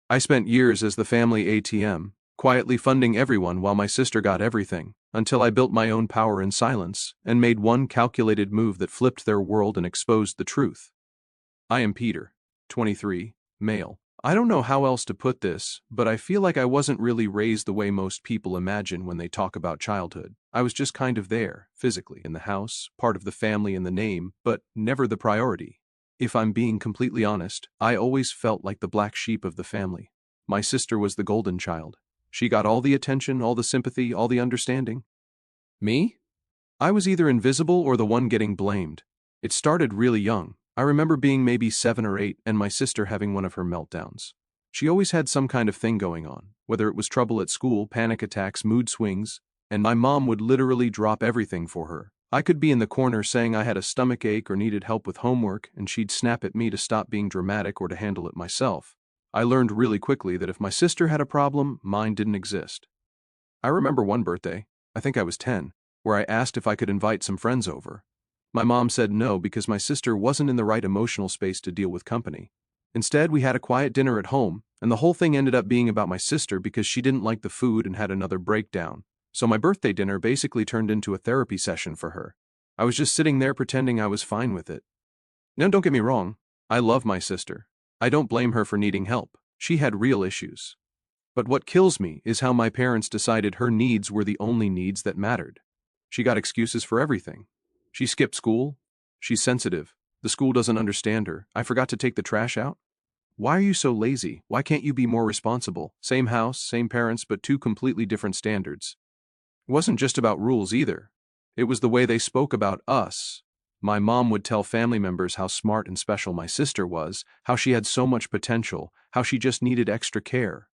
I spent years as the family ATM, quietly funding everyone while my sister got everything, until I built my own power in silence and made one calculated move that flipped their world and exposed the truth. I am Peter, 23, male. I don't know how else to put this, but I feel like I wasn't really raised the way most people imagine when they talk about childhood. I was just kind of there, physically, in the house, part of the family in the name, but never the priority. If I'm being completely honest, I always felt like the black sheep of the family. My sister was the golden child. She got all the attention, all the sympathy, all the understanding. Me? I was either invisible or the one getting blamed. It started really young. I remember being maybe 7 or 8 and my sister having one of her meltdowns. She always had some kind of thing going on, whether it was trouble at school, panic attacks, mood swings, and my mom would literally drop everything for her. I could be in the corner saying I had a stomach ache or needed help with homework, and she'd snap at me to stop being dramatic or to handle it myself. I learned really quickly that if my sister had a problem, mine didn't exist. I remember one birthday, I think I was 10, where I asked if I could invite some friends over. My mom said no because my sister wasn't in the right emotional space to deal with company. Instead, we had a quiet dinner at home, and the whole thing ended up being about my sister because she didn't like the food and had another breakdown. So my birthday dinner basically turned into a therapy session for her. I was just sitting there pretending I was fine with it. Now don't get me wrong, I love my sister. I don't blame her for needing help. She had real issues. But what kills me is how my parents decided her needs were the only needs that mattered. She got excuses for everything. She skipped school. She's sensitive. The school doesn't understand her. I forgot to take the trash out. Why are you so lazy? Why can't you be more responsible? Same house, same parents, but two completely different standards. It wasn't just about rules either. It was the way they spoke about us. My mom would tell family members how smart and special my sister was, how she had so much potential, how she just needed extra care.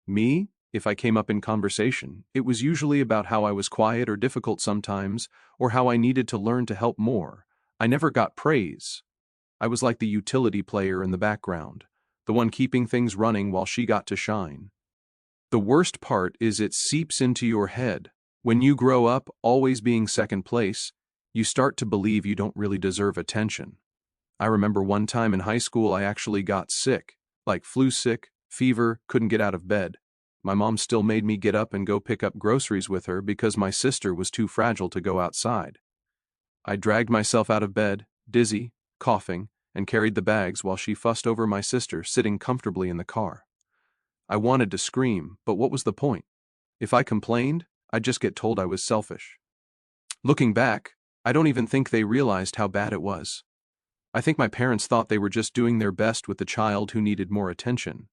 Me, if I came up in conversation, it was usually about how I was quiet or difficult sometimes, or how I needed to learn to help more. I never got praise. I was like the utility player in the background, the one keeping things running while she got to shine. The worst part is it seeps into your head. When you grow up always being second place, you start to believe you don't really deserve attention. I remember one time in high school I actually got sick, like flu sick, fever, couldn't get out of bed. My mom still made me get up and go pick up groceries with her because my sister was too fragile to go outside. I dragged myself out of bed, dizzy, coughing, and carried the bags while she fussed over my sister sitting comfortably in the car. I wanted to scream, but what was the point? If I complained, I'd just get told I was selfish. Looking back, I don't even think they realized how bad it was. I think my parents thought they were just doing their best with the child who needed more attention.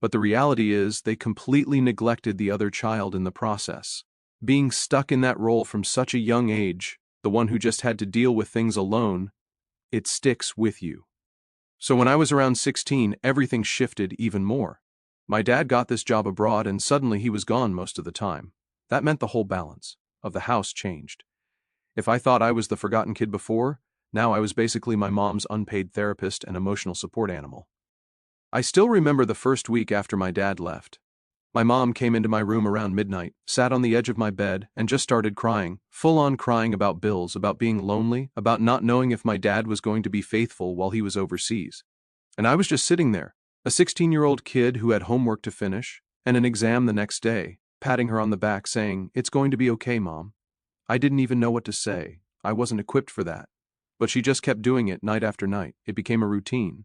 But the reality is they completely neglected the other child in the process. Being stuck in that role from such a young age, the one who just had to deal with things alone, it sticks with you. So when I was around 16, everything shifted even more. My dad got this job abroad and suddenly he was gone most of the time. That meant the whole balance of the house changed. If I thought I was the forgotten kid before, now I was basically my mom's unpaid therapist and emotional support animal. I still remember the first week after my dad left. My mom came into my room around midnight, sat on the edge of my bed, and just started crying, full-on crying about bills, about being lonely, about not knowing if my dad was going to be faithful while he was overseas. And I was just sitting there, a 16-year-old kid who had homework to finish, and an exam the next day, patting her on the back saying, "It's going to be okay, Mom." I didn't even know what to say. I wasn't equipped for that. But she just kept doing it night after night. It became a routine.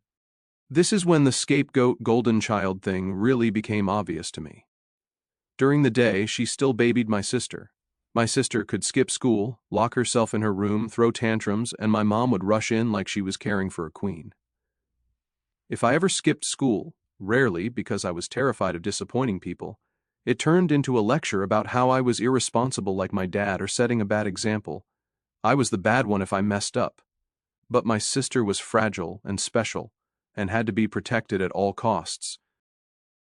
This is when the scapegoat golden child thing really became obvious to me. During the day, she still babied my sister. My sister could skip school, lock herself in her room, throw tantrums, and my mom would rush in like she was caring for a queen. If I ever skipped school, rarely because I was terrified of disappointing people, it turned into a lecture about how I was irresponsible like my dad or setting a bad example. I was the bad one if I messed up. But my sister was fragile and special, and had to be protected at all costs.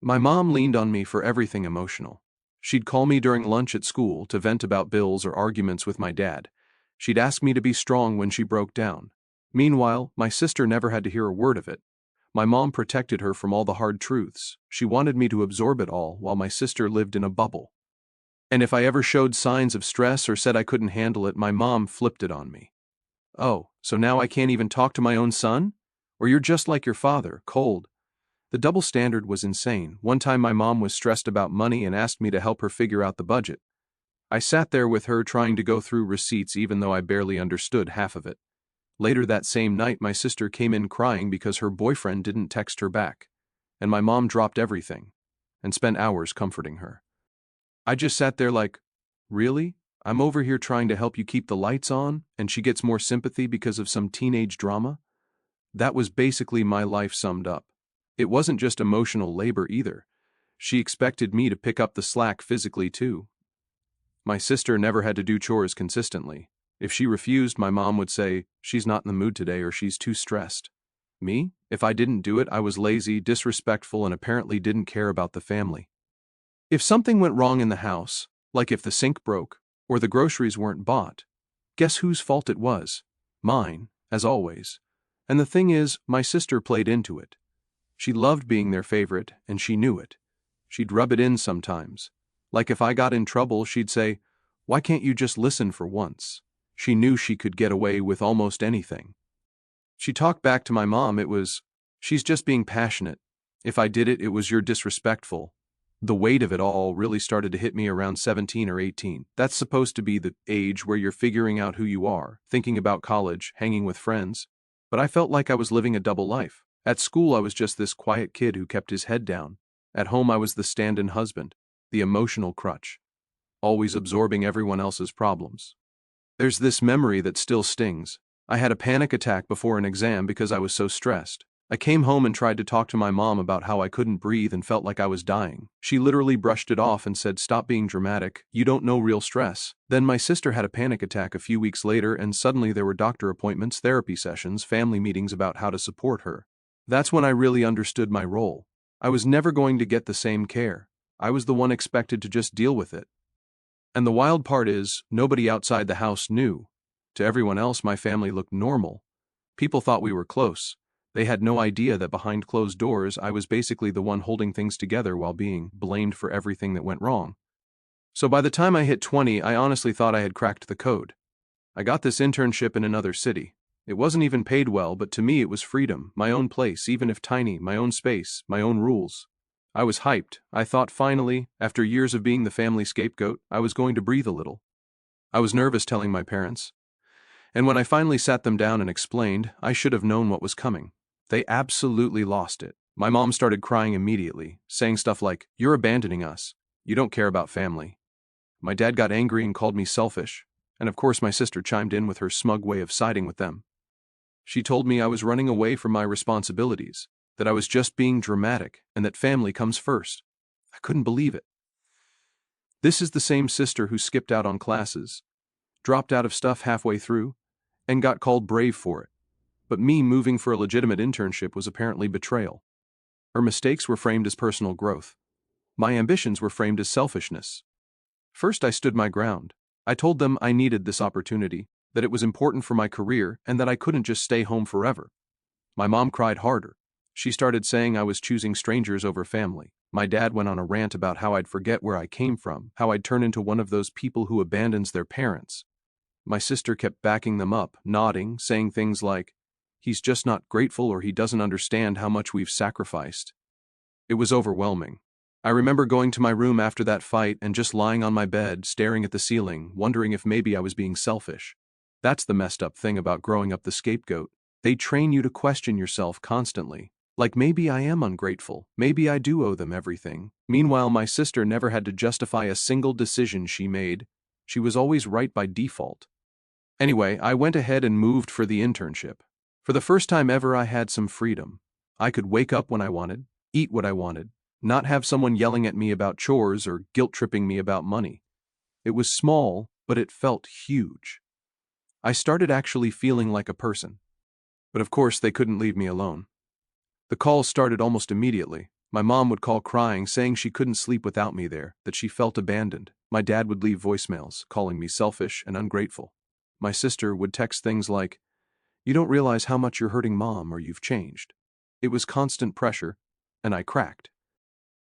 My mom leaned on me for everything emotional. She'd call me during lunch at school to vent about bills or arguments with my dad. She'd ask me to be strong when she broke down. Meanwhile, my sister never had to hear a word of it. My mom protected her from all the hard truths. She wanted me to absorb it all while my sister lived in a bubble. And if I ever showed signs of stress or said I couldn't handle it, my mom flipped it on me. "Oh, so now I can't even talk to my own son? Or you're just like your father, cold." The double standard was insane. One time my mom was stressed about money and asked me to help her figure out the budget. I sat there with her trying to go through receipts even though I barely understood half of it. Later that same night, my sister came in crying because her boyfriend didn't text her back, and my mom dropped everything and spent hours comforting her. I just sat there like, really? I'm over here trying to help you keep the lights on, and she gets more sympathy because of some teenage drama? That was basically my life summed up. It wasn't just emotional labor either. She expected me to pick up the slack physically too. My sister never had to do chores consistently. If she refused, my mom would say, she's not in the mood today or she's too stressed. Me? If I didn't do it, I was lazy, disrespectful, and apparently didn't care about the family. If something went wrong in the house, like if the sink broke, or the groceries weren't bought, guess whose fault it was? Mine, as always. And the thing is, my sister played into it. She loved being their favorite, and she knew it. She'd rub it in sometimes. Like if I got in trouble, she'd say, "Why can't you just listen for once?" She knew she could get away with almost anything. She talked back to my mom, it was, "She's just being passionate. If I did it, it was you're disrespectful." The weight of it all really started to hit me around 17 or 18. That's supposed to be the age where you're figuring out who you are, thinking about college, hanging with friends. But I felt like I was living a double life. At school, I was just this quiet kid who kept his head down. At home, I was the stand-in husband, the emotional crutch, always absorbing everyone else's problems. There's this memory that still stings. I had a panic attack before an exam because I was so stressed. I came home and tried to talk to my mom about how I couldn't breathe and felt like I was dying. She literally brushed it off and said, "Stop being dramatic, you don't know real stress." Then my sister had a panic attack a few weeks later, and suddenly there were doctor appointments, therapy sessions, family meetings about how to support her. That's when I really understood my role. I was never going to get the same care. I was the one expected to just deal with it. And the wild part is, nobody outside the house knew. To everyone else, my family looked normal. People thought we were close. They had no idea that behind closed doors, I was basically the one holding things together while being blamed for everything that went wrong. So by the time I hit 20, I honestly thought I had cracked the code. I got this internship in another city. It wasn't even paid well, but to me it was freedom, my own place, even if tiny, my own space, my own rules. I was hyped. I thought finally, after years of being the family scapegoat, I was going to breathe a little. I was nervous telling my parents. And when I finally sat them down and explained, I should have known what was coming. They absolutely lost it. My mom started crying immediately, saying stuff like, "You're abandoning us. You don't care about family." My dad got angry and called me selfish. And of course my sister chimed in with her smug way of siding with them. She told me I was running away from my responsibilities, that I was just being dramatic, and that family comes first. I couldn't believe it. This is the same sister who skipped out on classes, dropped out of stuff halfway through, and got called brave for it. But me moving for a legitimate internship was apparently betrayal. Her mistakes were framed as personal growth. My ambitions were framed as selfishness. First, I stood my ground. I told them I needed this opportunity, that it was important for my career, and that I couldn't just stay home forever. My mom cried harder. She started saying I was choosing strangers over family. My dad went on a rant about how I'd forget where I came from, how I'd turn into one of those people who abandons their parents. My sister kept backing them up, nodding, saying things like, "He's just not grateful or he doesn't understand how much we've sacrificed." It was overwhelming. I remember going to my room after that fight and just lying on my bed, staring at the ceiling, wondering if maybe I was being selfish. That's the messed up thing about growing up the scapegoat. They train you to question yourself constantly. Like, maybe I am ungrateful, maybe I do owe them everything. Meanwhile, my sister never had to justify a single decision she made. She was always right by default. Anyway, I went ahead and moved for the internship. For the first time ever, I had some freedom. I could wake up when I wanted, eat what I wanted, not have someone yelling at me about chores or guilt-tripping me about money. It was small, but it felt huge. I started actually feeling like a person. But of course, they couldn't leave me alone. The calls started almost immediately. My mom would call crying, saying she couldn't sleep without me there, that she felt abandoned. My dad would leave voicemails, calling me selfish and ungrateful. My sister would text things like, "You don't realize how much you're hurting mom or you've changed." It was constant pressure, and I cracked.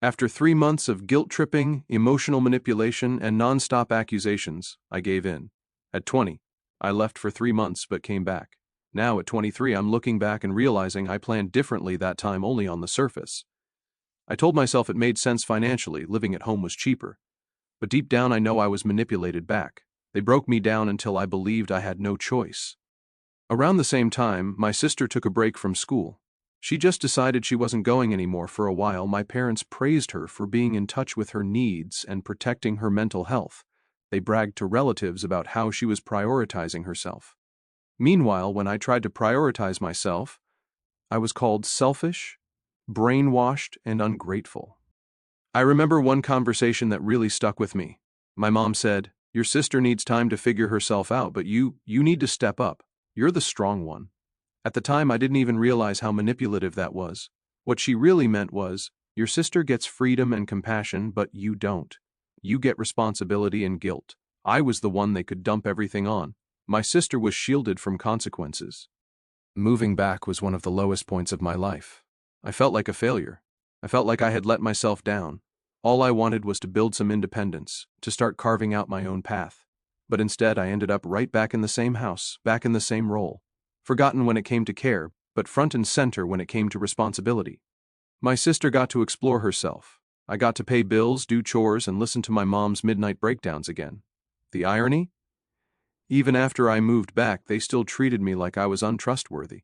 After 3 months of guilt-tripping, emotional manipulation, and non-stop accusations, I gave in. At 20, I left for 3 months but came back. Now at 23, I'm looking back and realizing I planned differently that time only on the surface. I told myself it made sense financially, living at home was cheaper. But deep down I know I was manipulated back. They broke me down until I believed I had no choice. Around the same time, my sister took a break from school. She just decided she wasn't going anymore for a while. My parents praised her for being in touch with her needs and protecting her mental health. They bragged to relatives about how she was prioritizing herself. Meanwhile, when I tried to prioritize myself, I was called selfish, brainwashed, and ungrateful. I remember one conversation that really stuck with me. My mom said, "Your sister needs time to figure herself out, but you need to step up. You're the strong one." At the time, I didn't even realize how manipulative that was. What she really meant was, your sister gets freedom and compassion, but you don't. You get responsibility and guilt. I was the one they could dump everything on. My sister was shielded from consequences. Moving back was one of the lowest points of my life. I felt like a failure. I felt like I had let myself down. All I wanted was to build some independence, to start carving out my own path. But instead, I ended up right back in the same house, back in the same role. Forgotten when it came to care, but front and center when it came to responsibility. My sister got to explore herself. I got to pay bills, do chores, and listen to my mom's midnight breakdowns again. The irony? Even after I moved back, they still treated me like I was untrustworthy.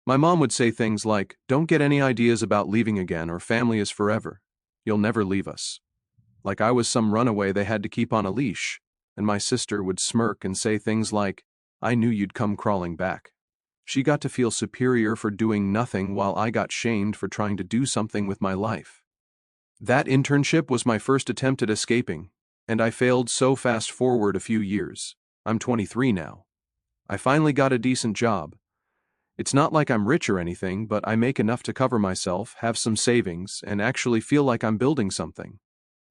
My mom would say things like, "Don't get any ideas about leaving again, or family is forever. You'll never leave us." Like I was some runaway they had to keep on a leash. And my sister would smirk and say things like, "I knew you'd come crawling back." She got to feel superior for doing nothing while I got shamed for trying to do something with my life. That internship was my first attempt at escaping, and I failed. So fast forward a few years. I'm 23 now. I finally got a decent job. It's not like I'm rich or anything, but I make enough to cover myself, have some savings, and actually feel like I'm building something.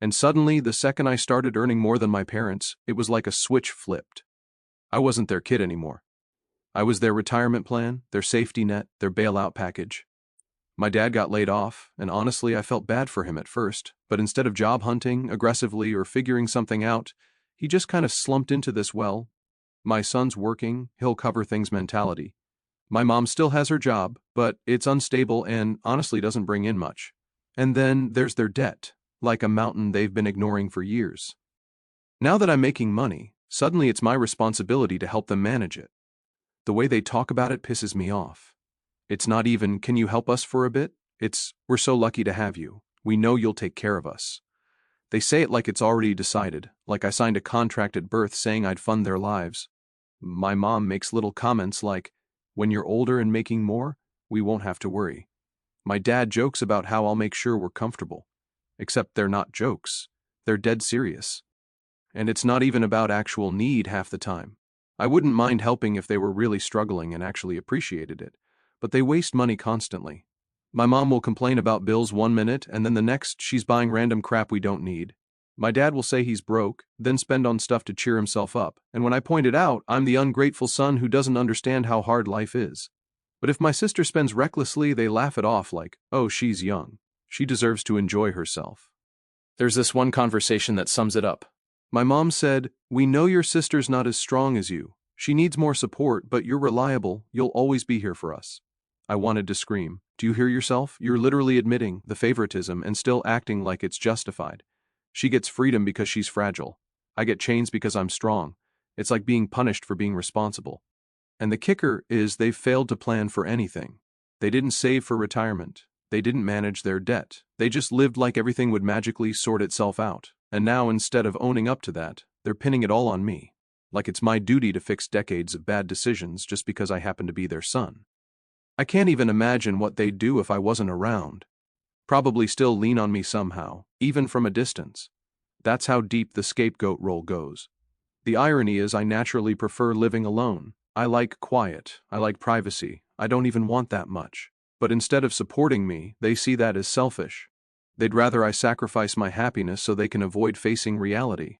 And suddenly, the second I started earning more than my parents, it was like a switch flipped. I wasn't their kid anymore. I was their retirement plan, their safety net, their bailout package. My dad got laid off, and honestly, I felt bad for him at first, but instead of job hunting aggressively or figuring something out, he just kind of slumped into this, "Well, my son's working, he'll cover things" mentality. My mom still has her job, but it's unstable and honestly doesn't bring in much. And then there's their debt, like a mountain they've been ignoring for years. Now that I'm making money, suddenly it's my responsibility to help them manage it. The way they talk about it pisses me off. It's not even, "Can you help us for a bit?" It's, "We're so lucky to have you. We know you'll take care of us." They say it like it's already decided, like I signed a contract at birth saying I'd fund their lives. My mom makes little comments like, "When you're older and making more, we won't have to worry." My dad jokes about how I'll make sure we're comfortable. Except they're not jokes. They're dead serious. And it's not even about actual need half the time. I wouldn't mind helping if they were really struggling and actually appreciated it. But they waste money constantly. My mom will complain about bills one minute and then the next she's buying random crap we don't need. My dad will say he's broke, then spend on stuff to cheer himself up, and when I point it out, I'm the ungrateful son who doesn't understand how hard life is. But if my sister spends recklessly, they laugh it off like, "Oh, she's young. She deserves to enjoy herself." There's this one conversation that sums it up. My mom said, "We know your sister's not as strong as you. She needs more support, but you're reliable. You'll always be here for us." I wanted to scream. Do you hear yourself? You're literally admitting the favoritism and still acting like it's justified. She gets freedom because she's fragile. I get chains because I'm strong. It's like being punished for being responsible. And the kicker is they've failed to plan for anything. They didn't save for retirement. They didn't manage their debt. They just lived like everything would magically sort itself out. And now, instead of owning up to that, they're pinning it all on me. Like it's my duty to fix decades of bad decisions just because I happen to be their son. I can't even imagine what they'd do if I wasn't around. Probably still lean on me somehow, even from a distance. That's how deep the scapegoat role goes. The irony is I naturally prefer living alone. I like quiet, I like privacy, I don't even want that much. But instead of supporting me, they see that as selfish. They'd rather I sacrifice my happiness so they can avoid facing reality.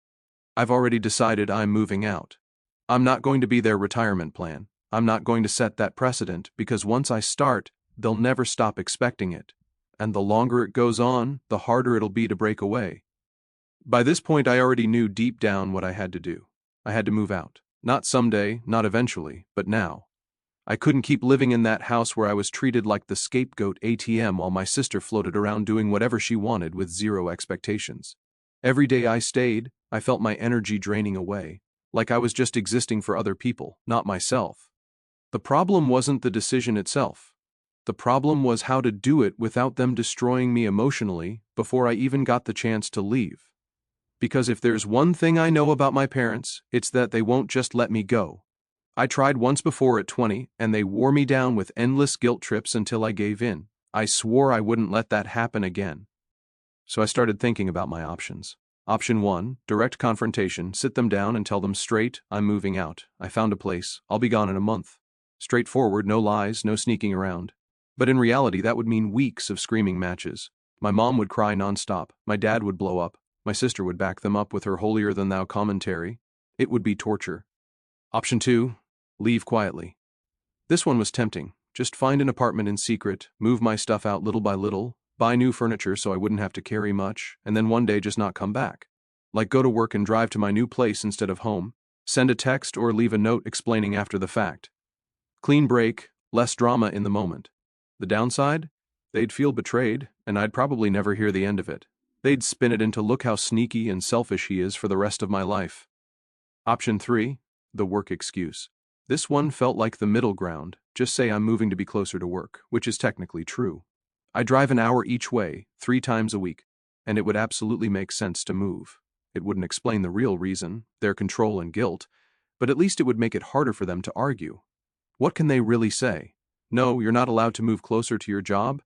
I've already decided I'm moving out. I'm not going to be their retirement plan. I'm not going to set that precedent because once I start, they'll never stop expecting it. And the longer it goes on, the harder it'll be to break away. By this point, I already knew deep down what I had to do. I had to move out. Not someday, not eventually, but now. I couldn't keep living in that house where I was treated like the scapegoat ATM while my sister floated around doing whatever she wanted with zero expectations. Every day I stayed, I felt my energy draining away, like I was just existing for other people, not myself. The problem wasn't the decision itself. The problem was how to do it without them destroying me emotionally before I even got the chance to leave. Because if there's one thing I know about my parents, it's that they won't just let me go. I tried once before at 20, and they wore me down with endless guilt trips until I gave in. I swore I wouldn't let that happen again. So I started thinking about my options. Option 1, direct confrontation, sit them down and tell them straight, I'm moving out. I found a place, I'll be gone in a month. Straightforward, no lies, no sneaking around. But in reality, that would mean weeks of screaming matches. My mom would cry nonstop, my dad would blow up, my sister would back them up with her holier-than-thou commentary. It would be torture. Option 2, leave quietly. This one was tempting. Just find an apartment in secret, move my stuff out little by little, buy new furniture so I wouldn't have to carry much, and then one day just not come back. Like go to work and drive to my new place instead of home, send a text or leave a note explaining after the fact. Clean break, less drama in the moment. The downside? They'd feel betrayed, and I'd probably never hear the end of it. They'd spin it into look how sneaky and selfish he is for the rest of my life. Option 3, the work excuse. This one felt like the middle ground. Just say I'm moving to be closer to work, which is technically true. I drive an hour each way, 3 times a week, and it would absolutely make sense to move. It wouldn't explain the real reason, their control and guilt, but at least it would make it harder for them to argue. What can they really say? No, you're not allowed to move closer to your job?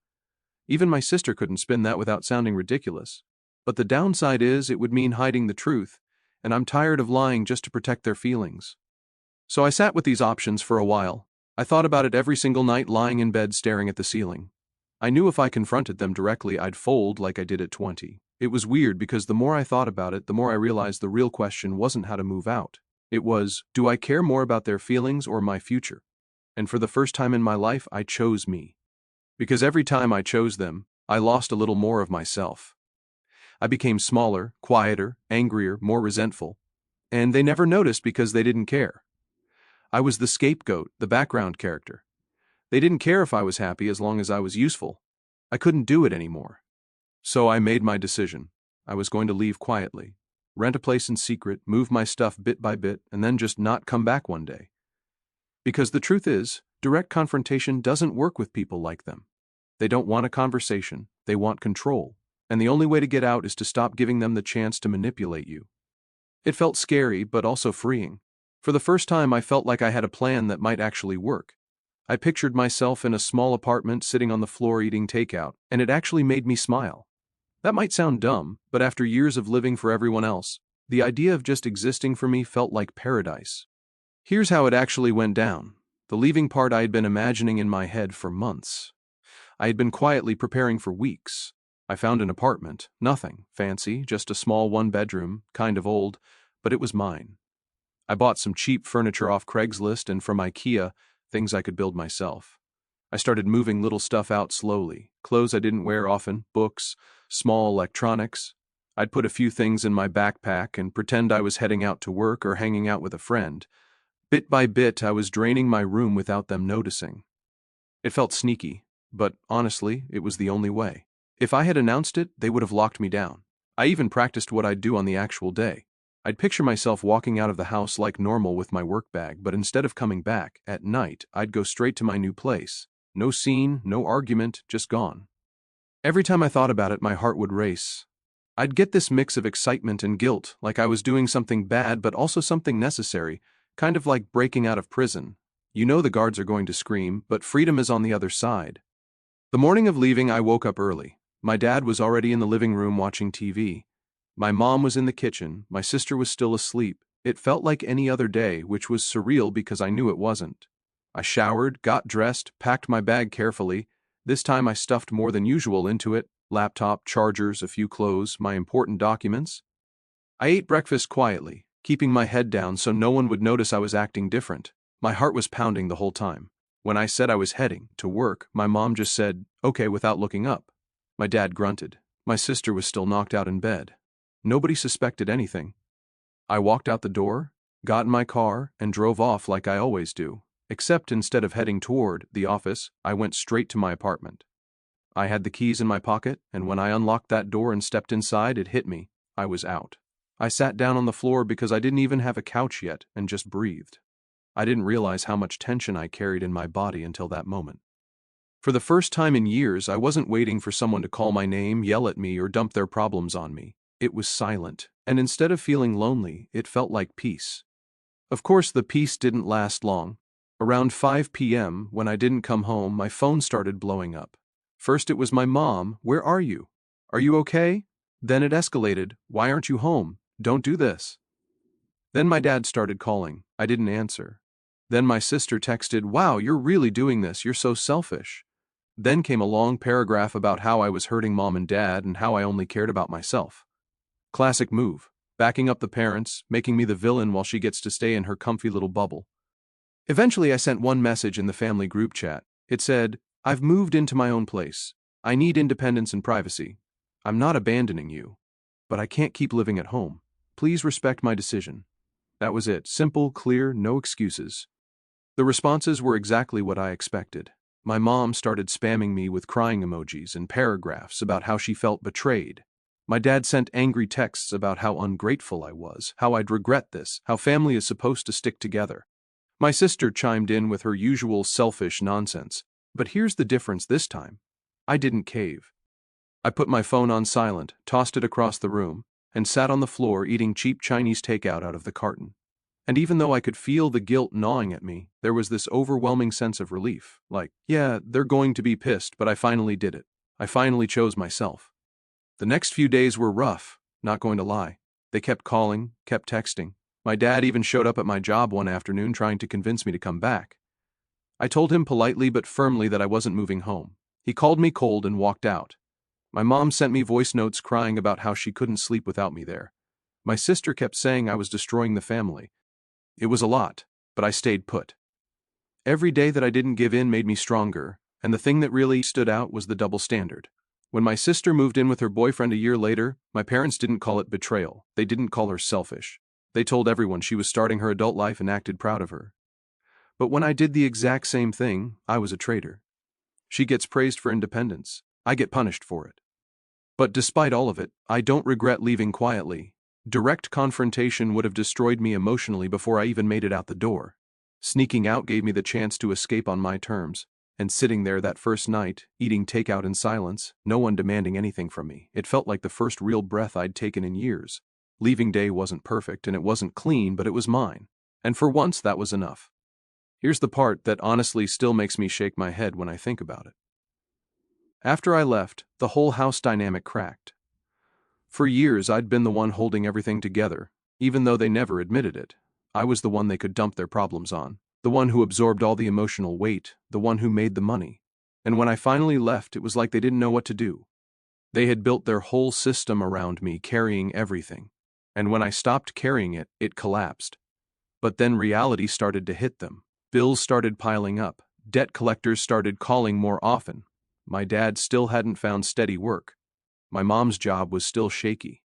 Even my sister couldn't spin that without sounding ridiculous. But the downside is it would mean hiding the truth, and I'm tired of lying just to protect their feelings. So I sat with these options for a while. I thought about it every single night lying in bed staring at the ceiling. I knew if I confronted them directly I'd fold like I did at 20. It was weird because the more I thought about it, the more I realized the real question wasn't how to move out. It was, do I care more about their feelings or my future? And for the first time in my life, I chose me. Because every time I chose them, I lost a little more of myself. I became smaller, quieter, angrier, more resentful. And they never noticed because they didn't care. I was the scapegoat, the background character. They didn't care if I was happy as long as I was useful. I couldn't do it anymore. So I made my decision. I was going to leave quietly, rent a place in secret, move my stuff bit by bit, and then just not come back one day. Because the truth is, direct confrontation doesn't work with people like them. They don't want a conversation, they want control, and the only way to get out is to stop giving them the chance to manipulate you. It felt scary, but also freeing. For the first time, I felt like I had a plan that might actually work. I pictured myself in a small apartment sitting on the floor eating takeout, and it actually made me smile. That might sound dumb, but after years of living for everyone else, the idea of just existing for me felt like paradise. Here's how it actually went down. The leaving part I had been imagining in my head for months. I had been quietly preparing for weeks. I found an apartment, nothing fancy, just a small one-bedroom, kind of old, but it was mine. I bought some cheap furniture off Craigslist and from IKEA, things I could build myself. I started moving little stuff out slowly, clothes I didn't wear often, books, small electronics. I'd put a few things in my backpack and pretend I was heading out to work or hanging out with a friend. Bit by bit, I was draining my room without them noticing. It felt sneaky, but honestly, it was the only way. If I had announced it, they would have locked me down. I even practiced what I'd do on the actual day. I'd picture myself walking out of the house like normal with my work bag, but instead of coming back, at night, I'd go straight to my new place. No scene, no argument, just gone. Every time I thought about it, my heart would race. I'd get this mix of excitement and guilt, like I was doing something bad but also something necessary, kind of like breaking out of prison. You know the guards are going to scream, but freedom is on the other side. The morning of leaving, I woke up early. My dad was already in the living room watching TV. My mom was in the kitchen, my sister was still asleep. It felt like any other day, which was surreal because I knew it wasn't. I showered, got dressed, packed my bag carefully. This time I stuffed more than usual into it: laptop, chargers, a few clothes, my important documents. I ate breakfast quietly, keeping my head down so no one would notice I was acting different. My heart was pounding the whole time. When I said I was heading to work, my mom just said, "Okay," without looking up. My dad grunted. My sister was still knocked out in bed. Nobody suspected anything. I walked out the door, got in my car, and drove off like I always do. Except instead of heading toward the office, I went straight to my apartment. I had the keys in my pocket, and when I unlocked that door and stepped inside, it hit me. I was out. I sat down on the floor because I didn't even have a couch yet and just breathed. I didn't realize how much tension I carried in my body until that moment. For the first time in years, I wasn't waiting for someone to call my name, yell at me, or dump their problems on me. It was silent, and instead of feeling lonely, it felt like peace. Of course, the peace didn't last long. Around 5 p.m., when I didn't come home, my phone started blowing up. First it was my mom, "Where are you? Are you okay?" Then it escalated, "Why aren't you home? Don't do this." Then my dad started calling. I didn't answer. Then my sister texted, "Wow, you're really doing this, you're so selfish." Then came a long paragraph about how I was hurting mom and dad and how I only cared about myself. Classic move, backing up the parents, making me the villain while she gets to stay in her comfy little bubble. Eventually I sent one message in the family group chat. It said, "I've moved into my own place. I need independence and privacy. I'm not abandoning you, but I can't keep living at home. Please respect my decision." That was it. Simple, clear, no excuses. The responses were exactly what I expected. My mom started spamming me with crying emojis and paragraphs about how she felt betrayed. My dad sent angry texts about how ungrateful I was, how I'd regret this, how family is supposed to stick together. My sister chimed in with her usual selfish nonsense. But here's the difference this time. I didn't cave. I put my phone on silent, tossed it across the room, and sat on the floor eating cheap Chinese takeout out of the carton. And even though I could feel the guilt gnawing at me, there was this overwhelming sense of relief. Like, yeah, they're going to be pissed, but I finally did it. I finally chose myself. The next few days were rough, not going to lie. They kept calling, kept texting. My dad even showed up at my job one afternoon trying to convince me to come back. I told him politely but firmly that I wasn't moving home. He called me cold and walked out. My mom sent me voice notes crying about how she couldn't sleep without me there. My sister kept saying I was destroying the family. It was a lot, but I stayed put. Every day that I didn't give in made me stronger, and the thing that really stood out was the double standard. When my sister moved in with her boyfriend a year later, my parents didn't call it betrayal. They didn't call her selfish. They told everyone she was starting her adult life and acted proud of her. But when I did the exact same thing, I was a traitor. She gets praised for independence. I get punished for it. But despite all of it, I don't regret leaving quietly. Direct confrontation would have destroyed me emotionally before I even made it out the door. Sneaking out gave me the chance to escape on my terms. And sitting there that first night, eating takeout in silence, no one demanding anything from me, it felt like the first real breath I'd taken in years. Leaving day wasn't perfect and it wasn't clean, but it was mine. And for once, that was enough. Here's the part that honestly still makes me shake my head when I think about it. After I left, the whole house dynamic cracked. For years, I'd been the one holding everything together, even though they never admitted it. I was the one they could dump their problems on, the one who absorbed all the emotional weight, the one who made the money. And when I finally left, it was like they didn't know what to do. They had built their whole system around me, carrying everything. And when I stopped carrying it, it collapsed. But then reality started to hit them. Bills started piling up. Debt collectors started calling more often. My dad still hadn't found steady work. My mom's job was still shaky.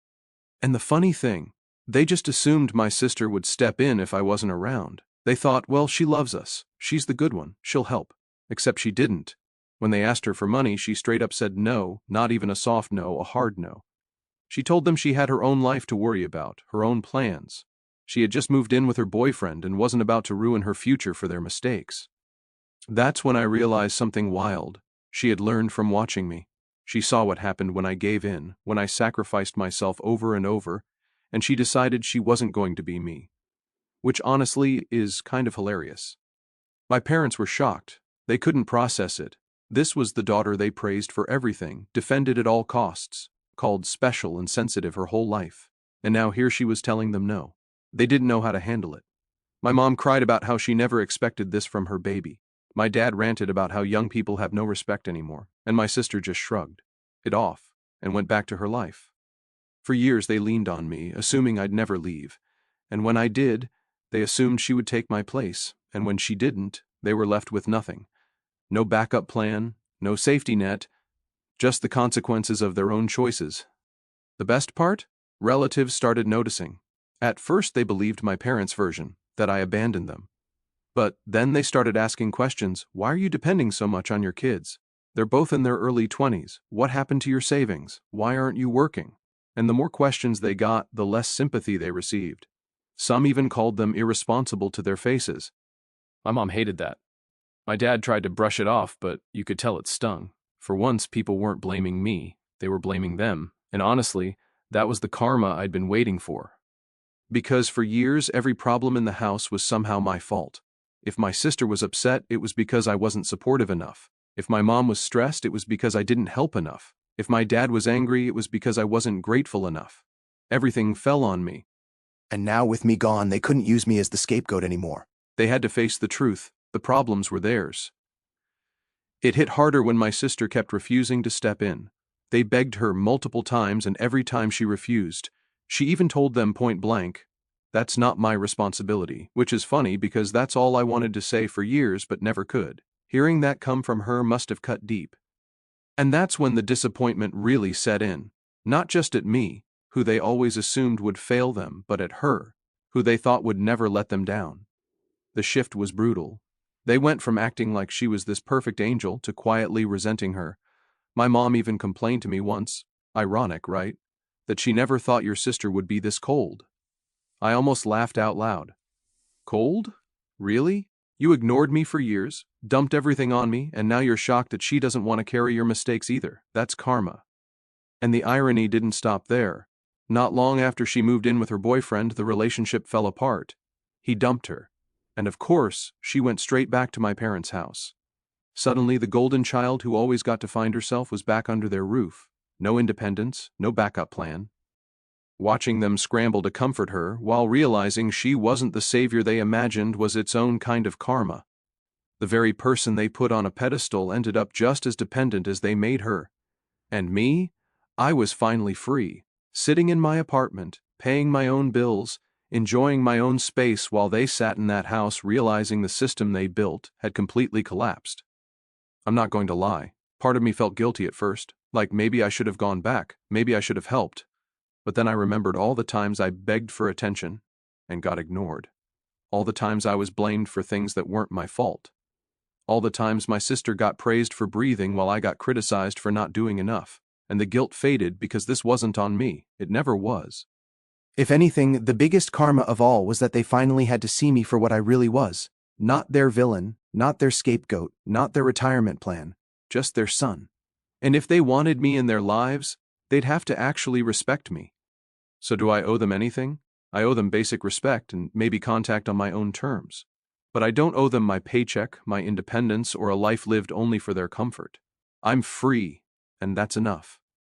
And the funny thing, they just assumed my sister would step in if I wasn't around. They thought, well, she loves us. She's the good one. She'll help. Except she didn't. When they asked her for money, she straight up said no, not even a soft no, a hard no. She told them she had her own life to worry about, her own plans. She had just moved in with her boyfriend and wasn't about to ruin her future for their mistakes. That's when I realized something wild. She had learned from watching me. She saw what happened when I gave in, when I sacrificed myself over and over, and she decided she wasn't going to be me. Which honestly is kind of hilarious. My parents were shocked. They couldn't process it. This was the daughter they praised for everything, defended at all costs, called special and sensitive her whole life. And now here she was telling them no. They didn't know how to handle it. My mom cried about how she never expected this from her baby. My dad ranted about how young people have no respect anymore, and my sister just shrugged it off and went back to her life. For years they leaned on me, assuming I'd never leave, and when I did, they assumed she would take my place, and when she didn't, they were left with nothing. No backup plan, no safety net, just the consequences of their own choices. The best part? Relatives started noticing. At first they believed my parents' version, that I abandoned them. But then they started asking questions. Why are you depending so much on your kids? They're both in their early 20s. What happened to your savings? Why aren't you working? And the more questions they got, the less sympathy they received. Some even called them irresponsible to their faces. My mom hated that. My dad tried to brush it off, but you could tell it stung. For once, people weren't blaming me, they were blaming them. And honestly, that was the karma I'd been waiting for. Because for years, every problem in the house was somehow my fault. If my sister was upset, it was because I wasn't supportive enough. If my mom was stressed, it was because I didn't help enough. If my dad was angry, it was because I wasn't grateful enough. Everything fell on me. And now with me gone, they couldn't use me as the scapegoat anymore. They had to face the truth. The problems were theirs. It hit harder when my sister kept refusing to step in. They begged her multiple times, and every time she refused, she even told them point blank, "That's not my responsibility," which is funny because that's all I wanted to say for years but never could. Hearing that come from her must have cut deep. And that's when the disappointment really set in. Not just at me, who they always assumed would fail them, but at her, who they thought would never let them down. The shift was brutal. They went from acting like she was this perfect angel to quietly resenting her. My mom even complained to me once, ironic, right, that she never thought your sister would be this cold. I almost laughed out loud. Cold? Really? You ignored me for years, dumped everything on me, and now you're shocked that she doesn't want to carry your mistakes either. That's karma. And the irony didn't stop there. Not long after she moved in with her boyfriend, the relationship fell apart. He dumped her. And of course, she went straight back to my parents' house. Suddenly, the golden child who always got to find herself was back under their roof. No independence, no backup plan. Watching them scramble to comfort her while realizing she wasn't the savior they imagined was its own kind of karma. The very person they put on a pedestal ended up just as dependent as they made her. And me? I was finally free, sitting in my apartment, paying my own bills, enjoying my own space while they sat in that house realizing the system they built had completely collapsed. I'm not going to lie. Part of me felt guilty at first, like maybe I should have gone back, maybe I should have helped. But then I remembered all the times I begged for attention and got ignored. All the times I was blamed for things that weren't my fault. All the times my sister got praised for breathing while I got criticized for not doing enough. And the guilt faded because this wasn't on me. It never was. If anything, the biggest karma of all was that they finally had to see me for what I really was. Not their villain, not their scapegoat, not their retirement plan, just their son. And if they wanted me in their lives, they'd have to actually respect me. So do I owe them anything? I owe them basic respect and maybe contact on my own terms. But I don't owe them my paycheck, my independence, or a life lived only for their comfort. I'm free, and that's enough.